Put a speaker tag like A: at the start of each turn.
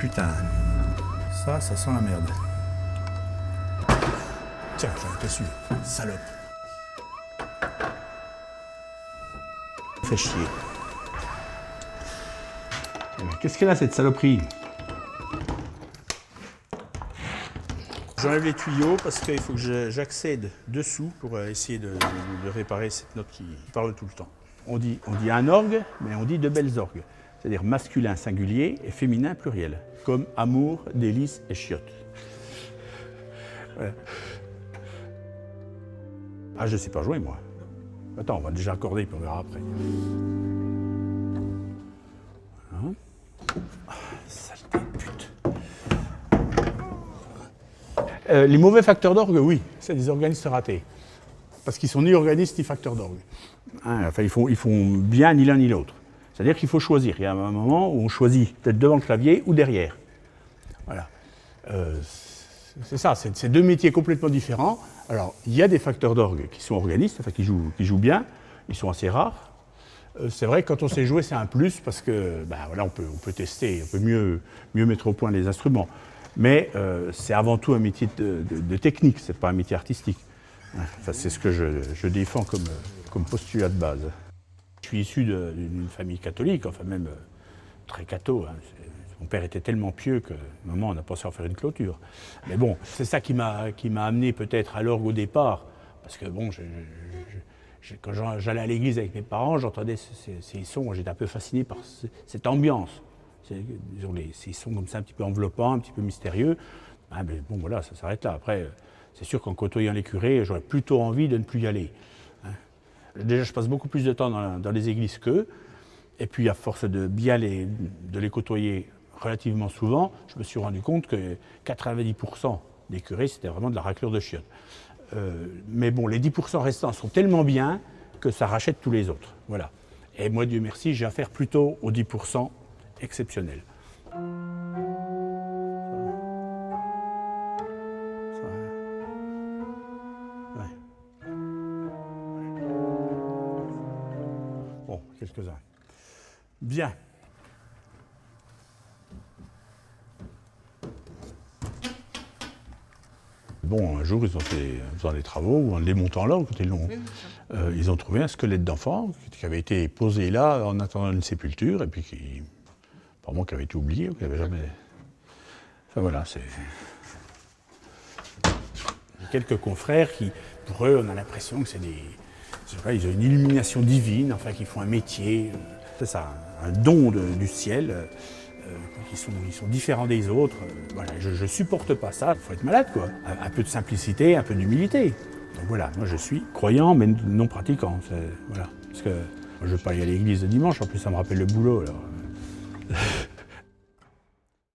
A: putain, ça sent la merde. Tiens, j'en étais sûr, salope. Fais chier. Qu'est-ce qu'elle a cette saloperie? J'enlève les tuyaux parce qu'il faut que j'accède dessous pour essayer de réparer cette note qui parle tout le temps. On dit un orgue, mais on dit de belles orgues. C'est-à-dire masculin singulier et féminin pluriel, comme amour, délices et chiottes. Voilà. Ah, je ne sais pas jouer, moi. Attends, on va déjà accorder, puis on verra après. Voilà. Ah, saleté de pute. Les mauvais facteurs d'orgue, oui, c'est des organistes ratés. Parce qu'ils sont ni organistes ni facteurs d'orgue. Hein, enfin, ils font bien ni l'un ni l'autre. C'est-à-dire qu'il faut choisir. Il y a un moment où on choisit peut-être devant le clavier ou derrière. Voilà. C'est ça, c'est deux métiers complètement différents. Alors, il y a des facteurs d'orgue qui sont organistes, enfin qui jouent bien. Ils sont assez rares. C'est vrai que quand on sait jouer, c'est un plus parce que, ben, voilà, on peut tester, on peut mieux mettre au point les instruments. Mais c'est avant tout un métier de technique, c'est pas un métier artistique. Enfin, c'est ce que je défends comme postulat de base. Je suis issu d'une famille catholique, enfin même très catho. Hein. Mon père était tellement pieux qu'à un moment on a pensé en faire une clôture. Mais bon, c'est ça qui m'a amené peut-être à l'orgue au départ. Parce que bon, quand j'allais à l'église avec mes parents, j'entendais ces sons, j'étais un peu fasciné par cette ambiance. Ces sons comme ça, un petit peu enveloppants, un petit peu mystérieux. Ah, mais bon, voilà, ça s'arrête là. Après, c'est sûr qu'en côtoyant les curés, j'aurais plutôt envie de ne plus y aller. Hein. Déjà, je passe beaucoup plus de temps dans les églises qu'eux. Et puis, à force de les côtoyer relativement souvent, je me suis rendu compte que 90% des curés, c'était vraiment de la raclure de chiottes. Mais bon, les 10% restants sont tellement bien que ça rachète tous les autres. Voilà. Et moi, Dieu merci, j'ai affaire plutôt aux 10% exceptionnels. Bon, quelques-uns. Bien. Bon, un jour, ils ont fait, en faisant des travaux, ou en démontant l'orgue, ils ont trouvé un squelette d'enfant qui avait été posé là en attendant une sépulture, et puis qui avait été oublié, ou qui n'avait jamais... Enfin voilà, c'est... Quelques confrères qui, pour eux, on a l'impression que c'est des... Je sais pas, ils ont une illumination divine, enfin, qui font un métier. C'est ça, un don du ciel. Ils sont différents des autres. Voilà, je ne supporte pas ça. Il faut être malade, quoi. Un peu de simplicité, un peu d'humilité. Donc voilà, moi je suis croyant, mais non pratiquant. Voilà. Parce que moi, je ne veux pas aller à l'église le dimanche, en plus ça me rappelle le boulot. Alors.